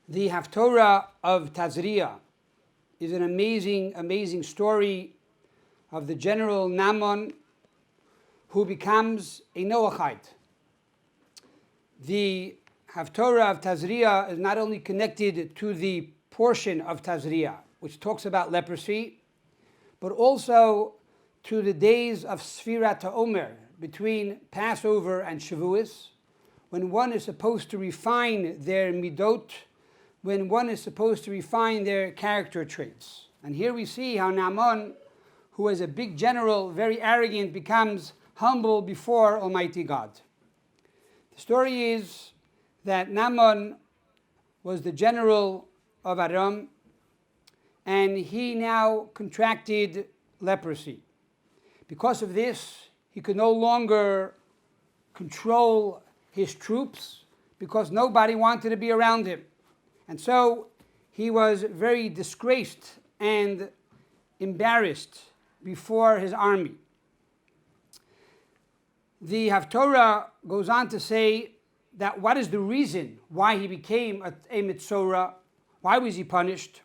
The Haftorah of Tazria is an amazing story of the general Naaman who becomes a Noahide. The Haftorah of Tazria is not only connected to the portion of Tazria, which talks about leprosy, but also to the days of Sfirat HaOmer, between Passover and Shavuos, when one is supposed to refine their midot, when one is supposed to refine their character traits. And here we see how Naaman, who is a big general, very arrogant, becomes humble before Almighty God. The story is that Naaman was the general of Aram, and he now contracted leprosy. Because of this, he could no longer control his troops because nobody wanted to be around him. And so he was very disgraced and embarrassed before his army. The Haftorah goes on to say that what is the reason why he became a Mitzorah? Why was he punished?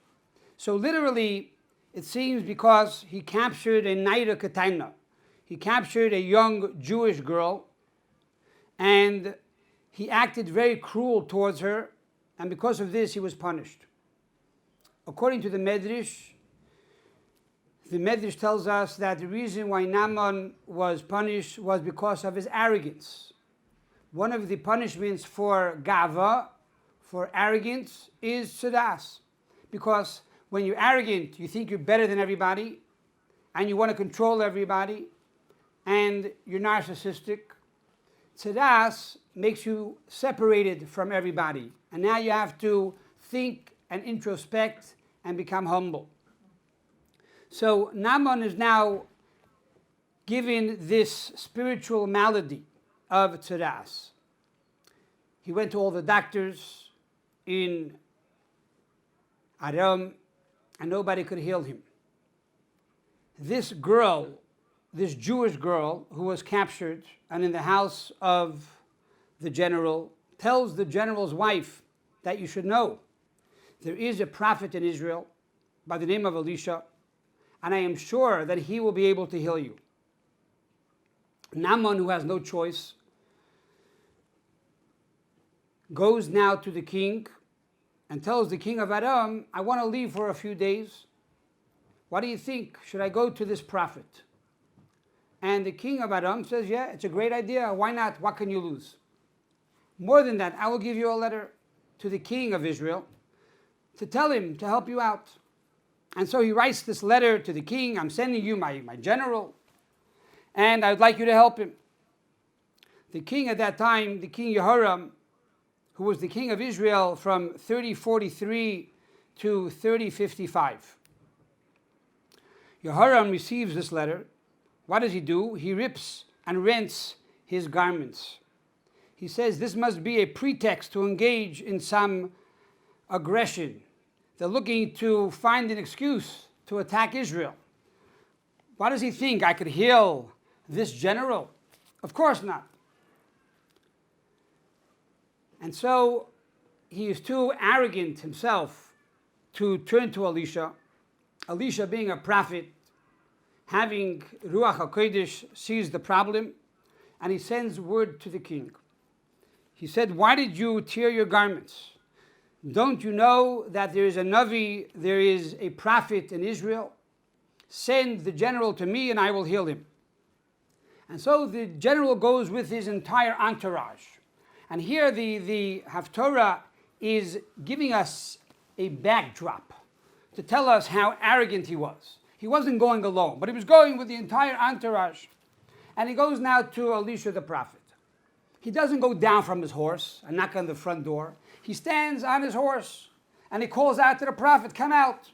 So literally, it seems because he captured a Naira Katana. He captured a young Jewish girl, and he acted very cruel towards her, and because of this, he was punished. According to the Medrash tells us that the reason why Naaman was punished was because of his arrogance. One of the punishments for gava, for arrogance, is tzadas. Because when you're arrogant, you think you're better than everybody, and you want to control everybody, and you're narcissistic. Tzadas makes you separated from everybody, and now you have to think and introspect and become humble. So Naaman is now given this spiritual malady of tzadas. He went to all the doctors in Aram, and nobody could heal him. This girl, this Jewish girl who was captured and in the house of the general, tells the general's wife that you should know there is a prophet in Israel by the name of Elisha, and I am sure that he will be able to heal you. Naaman, who has no choice, goes now to the king and tells the king of Aram, I want to leave for a few days. What do you think? Should I go to this prophet? And the king of Aram says, yeah, it's a great idea. Why not? What can you lose? More than that, I will give you a letter to the king of Israel to tell him to help you out. And so he writes this letter to the king. I'm sending you my general, and I'd like you to help him. The king at that time, the king Yehoram, who was the king of Israel from 3043 to 3055. Yehoram receives this letter. What does he do? He rips and rents his garments. He says this must be a pretext to engage in some aggression. They're looking to find an excuse to attack Israel. What does he think? I could heal this general? Of course not. And so he is too arrogant himself to turn to Elisha. Elisha, being a prophet, having Ruach HaKodesh, sees the problem, and he sends word to the king. He said, why did you tear your garments? Don't you know that there is a Navi, there is a prophet in Israel? Send the general to me and I will heal him. And so the general goes with his entire entourage. And here the Haftorah is giving us a backdrop to tell us how arrogant he was. He wasn't going alone, but he was going with the entire entourage. And he goes now to Elisha the prophet. He doesn't go down from his horse and knock on the front door. He stands on his horse and he calls out to the prophet, come out.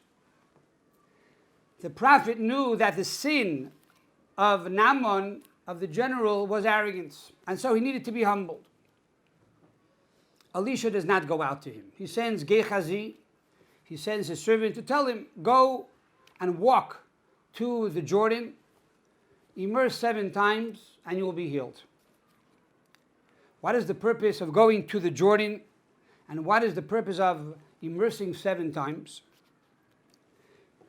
The prophet knew that the sin of Naaman, of the general, was arrogance. And so he needed to be humbled. Elisha does not go out to him. He sends Gehazi, he sends his servant to tell him, go and walk to the Jordan, immerse 7 times, and you will be healed. What is the purpose of going to the Jordan? And what is the purpose of immersing 7 times.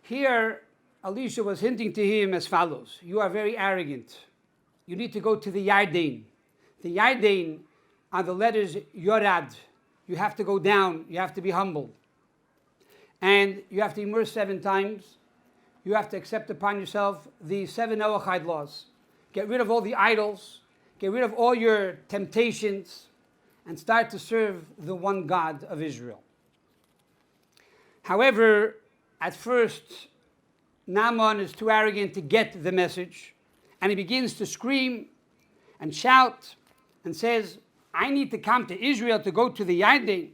Here, Elisha was hinting to him as follows: you are very arrogant. You need to go to the Yarden. The Yarden are the letters Yorad. You have to go down. You have to be humble. And you have to immerse 7 times. You have to accept upon yourself the 7 Noahide laws. Get rid of all the idols. Get rid of all your temptations. And start to serve the one God of Israel. However, at first, Naaman is too arrogant to get the message. And he begins to scream and shout and says, I need to come to Israel to go to the Yarden.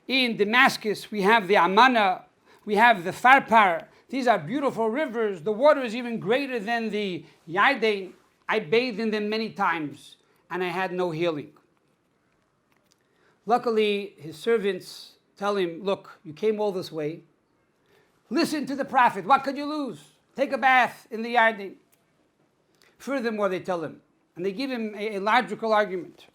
In Damascus, we have the Amana, we have the Farpar. These are beautiful rivers. The water is even greater than the Yarden. I bathed in them many times, and I had no healing. Luckily, his servants tell him, look, you came all this way. Listen to the prophet. What could you lose? Take a bath in the Yarden. Furthermore, they tell him, and they give him a logical argument.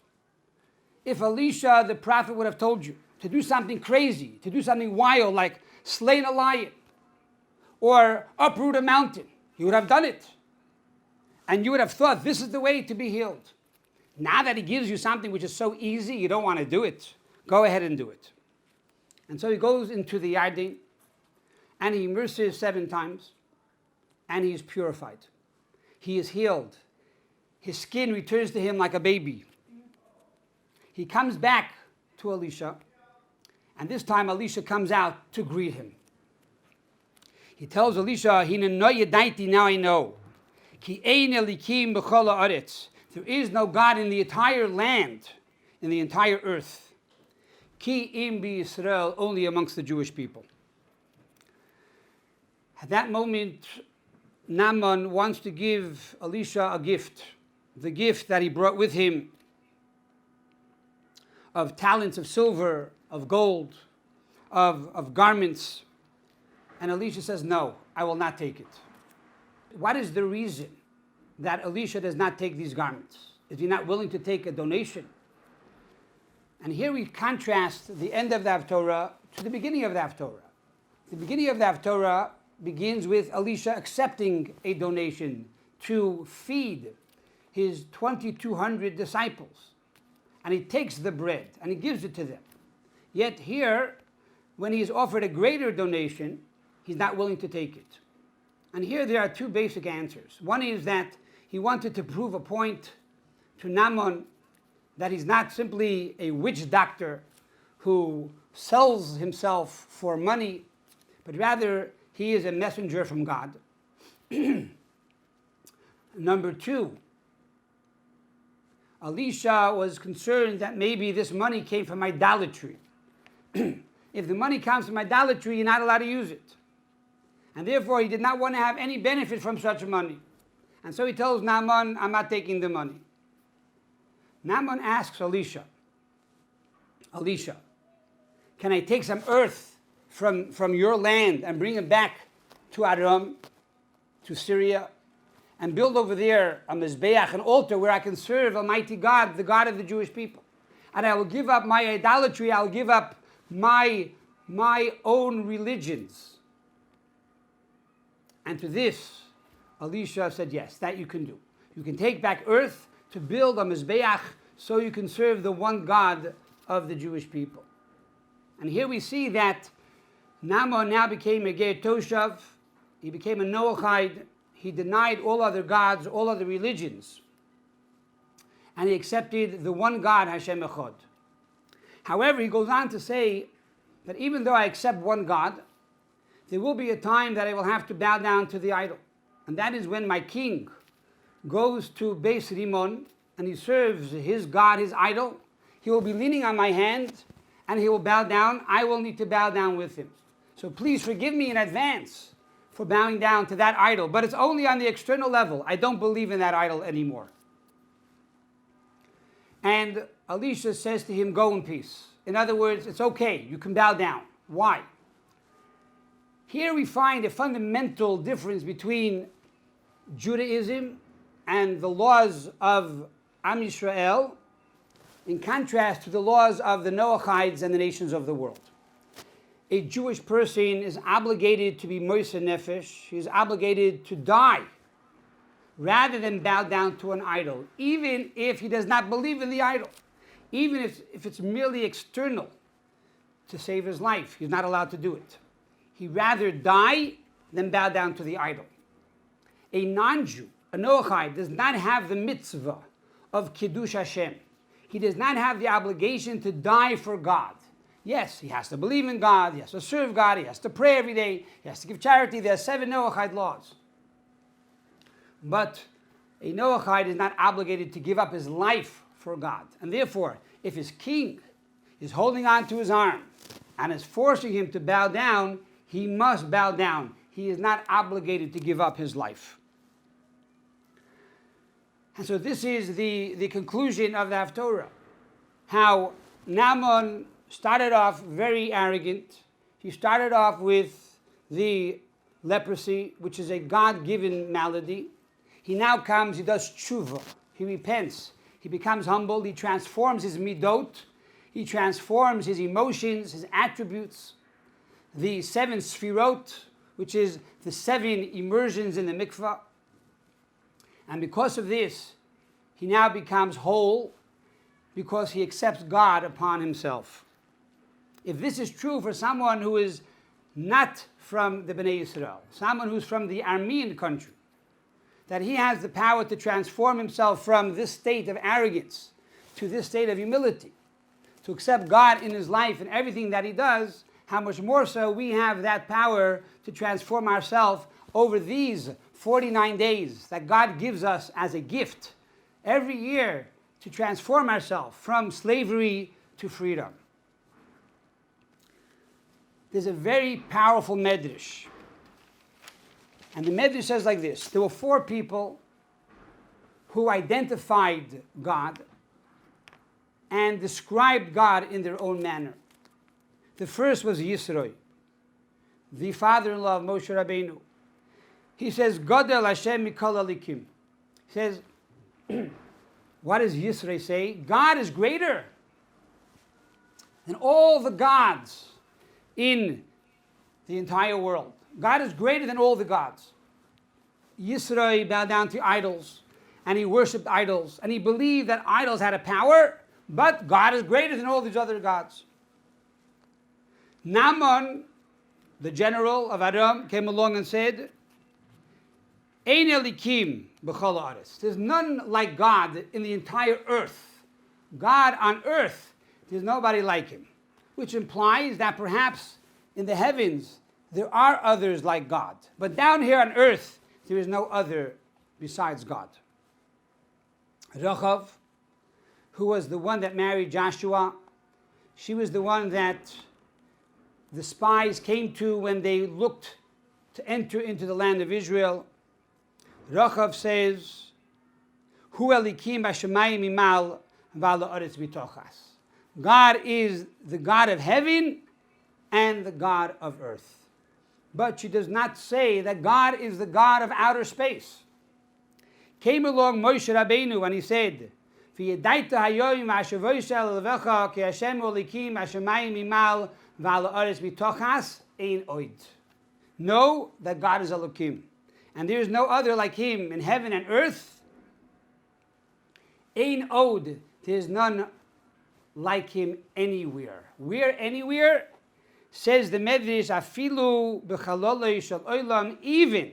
If Elisha, the prophet, would have told you to do something crazy, to do something wild, like slay a lion or uproot a mountain, you would have done it. And you would have thought, this is the way to be healed. Now that he gives you something which is so easy, you don't want to do it. Go ahead and do it. And so he goes into the Yarden, and he immerses 7 times, and he is purified. He is healed. His skin returns to him like a baby. He comes back to Elisha, and this time Elisha comes out to greet him. He tells Elisha, now I know. There is no God in the entire land, in the entire earth. Ki im bi Yisrael, only amongst the Jewish people. At that moment, Naaman wants to give Elisha a gift, the gift that he brought with him of talents of silver, of gold, of garments. And Elisha says, no, I will not take it. What is the reason that Elisha does not take these garments? Is he not willing to take a donation? And here we contrast the end of the Haftorah to the beginning of the Haftorah. The beginning of the Haftorah begins with Elisha accepting a donation to feed his 2,200 disciples. And he takes the bread and he gives it to them. Yet here, when he is offered a greater donation, he's not willing to take it. And here there are 2 basic answers. One is that he wanted to prove a point to Naaman that he's not simply a witch doctor who sells himself for money, but rather he is a messenger from God. Number 2, Elisha was concerned that maybe this money came from idolatry. If the money comes from idolatry, you're not allowed to use it. And therefore, he did not want to have any benefit from such money. And so he tells Naaman, I'm not taking the money. Naaman asks Elisha, can I take some earth from your land and bring it back to Aram, to Syria, and build over there a mizbeach, an altar where I can serve Almighty God, the God of the Jewish people. And I will give up my idolatry, I will give up my own religions. And to this, Elisha said, yes, that you can do. You can take back earth to build a mizbeach so you can serve the one God of the Jewish people. And here we see that Naaman now became a Ger Toshav. He became a Noahide. He denied all other gods, all other religions. And he accepted the one God, Hashem Echad. However, he goes on to say that even though I accept one God, there will be a time that I will have to bow down to the idol. And that is when my king goes to Beis Rimon and he serves his God, his idol. He will be leaning on my hand and he will bow down. I will need to bow down with him. So please forgive me in advance for bowing down to that idol. But it's only on the external level. I don't believe in that idol anymore. And Elisha says to him, go in peace. In other words, it's okay. You can bow down. Why? Here we find a fundamental difference between Judaism and the laws of Am Yisrael, in contrast to the laws of the Noahides and the nations of the world. a Jewish person is obligated to be moser nefesh. He is obligated to die rather than bow down to an idol, even if he does not believe in the idol, even if it's merely external to save his life. He's not allowed to do it. He'd rather die than bow down to the idol. A non-Jew, a Noahide, does not have the mitzvah of Kiddush Hashem. He does not have the obligation to die for God. Yes, he has to believe in God, he has to serve God, he has to pray every day, he has to give charity. There are 7 Noahide laws. But a Noahide is not obligated to give up his life for God. And therefore, if his king is holding on to his arm and is forcing him to bow down, he must bow down. He is not obligated to give up his life. And so this is the conclusion of the Haftorah. How Naaman started off very arrogant. He started off with the leprosy, which is a God-given malady. He now comes, he does tshuva. He repents. He becomes humble. He transforms his midot. He transforms his emotions, his attributes. The 7 sfirot, which is the 7 immersions in the mikvah. And because of this, he now becomes whole because he accepts God upon himself. If this is true for someone who is not from the Bnei Yisrael, someone who's from the Armenian country, that he has the power to transform himself from this state of arrogance to this state of humility, to accept God in his life and everything that he does, how much more so we have that power to transform ourselves over these 49 days that God gives us as a gift every year to transform ourselves from slavery to freedom. There's a very powerful medrash. And the medrash says like this: there were 4 people who identified God and described God in their own manner. The first was Yisro, the father-in-law of Moshe Rabbeinu. He says, Godel Hashem mikol alikim. He says, what does Yisro say? God is greater than all the gods in the entire world. God is greater than all the gods. Yisro bowed down to idols, and he worshipped idols, and he believed that idols had a power, but God is greater than all these other gods. Naaman, the general of Aram, came along and said, Ein elikim b'chol haaretz. There's none like God in the entire earth. God on earth, there's nobody like him. Which implies that perhaps in the heavens there are others like God. But down here on earth, there is no other besides God. Rachav, who was the one that married Joshua, she was the one that the spies came to when they looked to enter into the land of Israel. Rachav says, Hu elikim b'shamayim imal v'al haaretz b'tochas. God is the God of heaven and the God of earth. But she does not say that God is the God of outer space. Came along Moshe Rabbeinu and he said, V'yedaita hayoyim ha'shavosel levecha ki Hashem olikim ha'shamayim imal v'al haaretz b'tochas ein oid. Know that God is Elokim, and there is no other like him in heaven and earth. Ein od, there is none like him anywhere. Where anywhere? Says the Medrash, afilu b'chalolei shel olam, even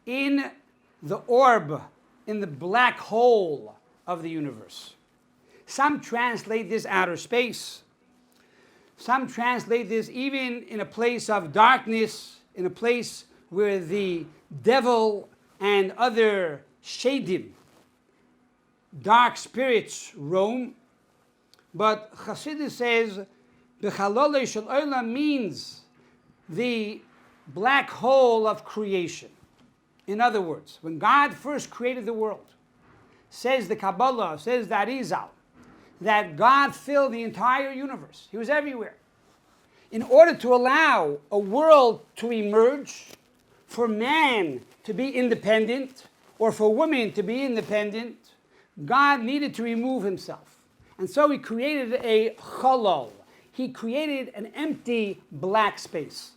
in the orb, in the black hole of the universe. Some translate this outer space. Some translate this even in a place of darkness, in a place where the devil and other shadim, dark spirits, roam. But Chassidus says, B'chalolei shel olam means the black hole of creation. In other words, when God first created the world, says the Kabbalah, says the Arizal, that God filled the entire universe. He was everywhere. In order to allow a world to emerge, for man to be independent, or for women to be independent, God needed to remove himself. And so he created a chalal. he created an empty black space.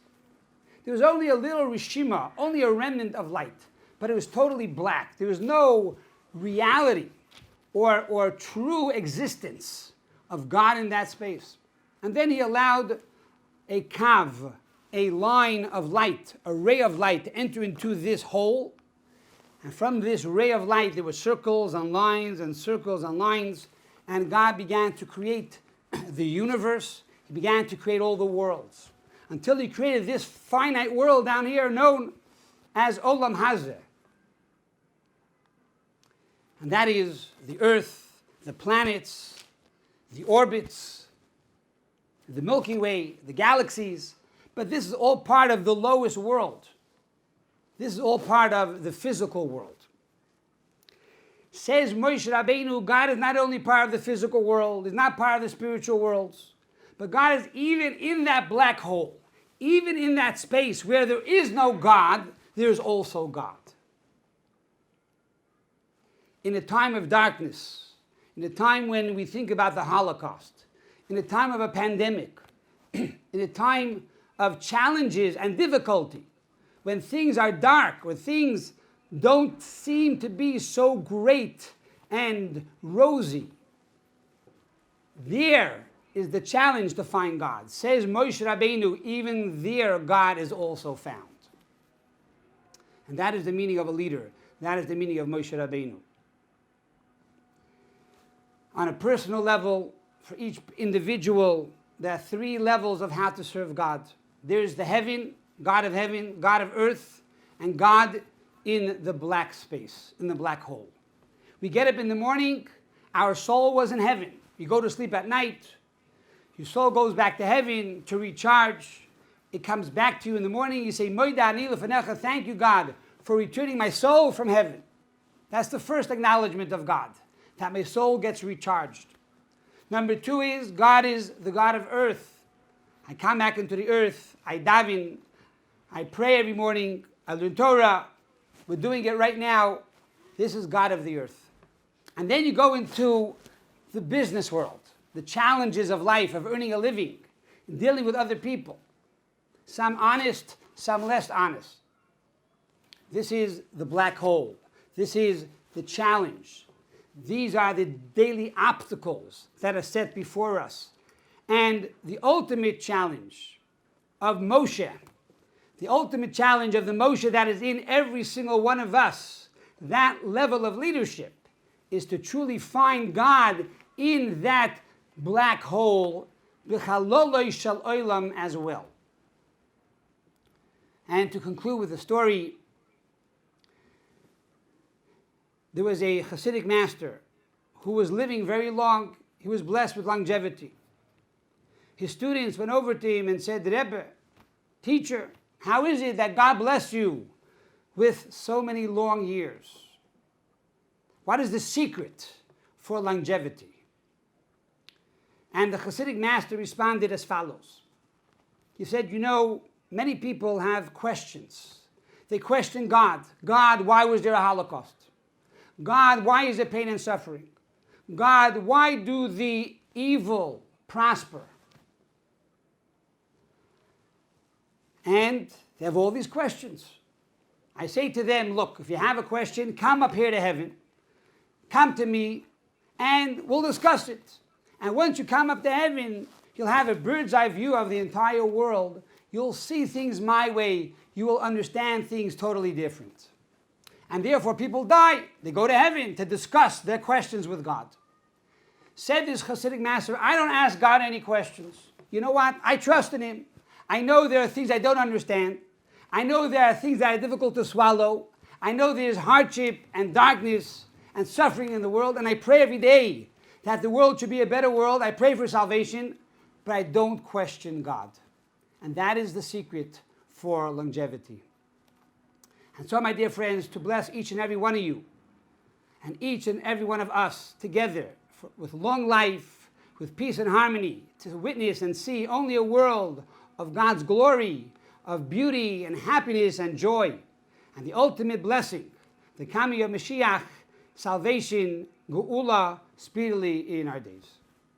There was only a little rishima, only a remnant of light, but it was totally black. There was no reality or true existence of God in that space. And then he allowed a kav, a line of light, a ray of light to enter into this hole. And from this ray of light, there were circles and lines and circles and lines. And God began to create the universe. He began to create all the worlds, until he created this finite world down here known as Olam Hazeh. And that is the earth, the planets, the orbits, the Milky Way, the galaxies. But this is all part of the lowest world. This is all part of the physical world. Says Moshe Rabbeinu, God is not only part of the physical world, is not part of the spiritual worlds, but God is even in that black hole, even in that space where there is no God, there is also God. In a time of darkness, in a time when we think about the Holocaust, in a time of a pandemic, in a time of challenges and difficulty, when things are dark, when things don't seem to be so great and rosy, there is the challenge to find God. Says Moshe Rabbeinu, even there God is also found. And that is the meaning of a leader. That is the meaning of Moshe Rabbeinu. On a personal level, for each individual, there are three levels of how to serve God. There's the heaven, God of earth, and God in the black space, in the black hole. We get up in the morning, our soul was in heaven. You go to sleep at night, your soul goes back to heaven to recharge. It comes back to you in the morning, you say, Moida ani lefanecha, thank you, God, for returning my soul from heaven. That's the first acknowledgement of God, that my soul gets recharged. Number two is, God is the God of earth. I come back into the earth, I daven, I pray every morning, I learn Torah. We're doing it right now. This is God of the earth. And then you go into the business world, the challenges of life, of earning a living, dealing with other people. Some honest, some less honest. This is the black hole. This is the challenge. These are the daily obstacles that are set before us. And the ultimate challenge of Moshe, the ultimate challenge of the Moshe that is in every single one of us, that level of leadership, is to truly find God in that black hole, b'chaloloi shel olam, as well. And to conclude with a story, there was a Hasidic master who was living very long. He was blessed with longevity. His students went over to him and said, Rebbe, teacher, how is it that God blessed you with so many long years? What is the secret for longevity? And the Hasidic master responded as follows. He said, many people have questions. They question God. God, why was there a Holocaust? God, why is there pain and suffering? God, why do the evil prosper? And they have all these questions. I say to them, look, if you have a question, come up here to heaven. Come to me, and we'll discuss it. And once you come up to heaven, you'll have a bird's eye view of the entire world. You'll see things my way. You will understand things totally different. And therefore, people die. They go to heaven to discuss their questions with God. Said this Hasidic master, I don't ask God any questions. You know what? I trust in Him. I know there are things I don't understand. I know there are things that are difficult to swallow. I know there's hardship and darkness and suffering in the world. And I pray every day that the world should be a better world. I pray for salvation, but I don't question God. And that is the secret for longevity. And so, my dear friends, to bless each and every one of you and each and every one of us together with long life, with peace and harmony, to witness and see only a world of God's glory, of beauty and happiness and joy, and the ultimate blessing, the coming of Mashiach, salvation, Geula, speedily in our days.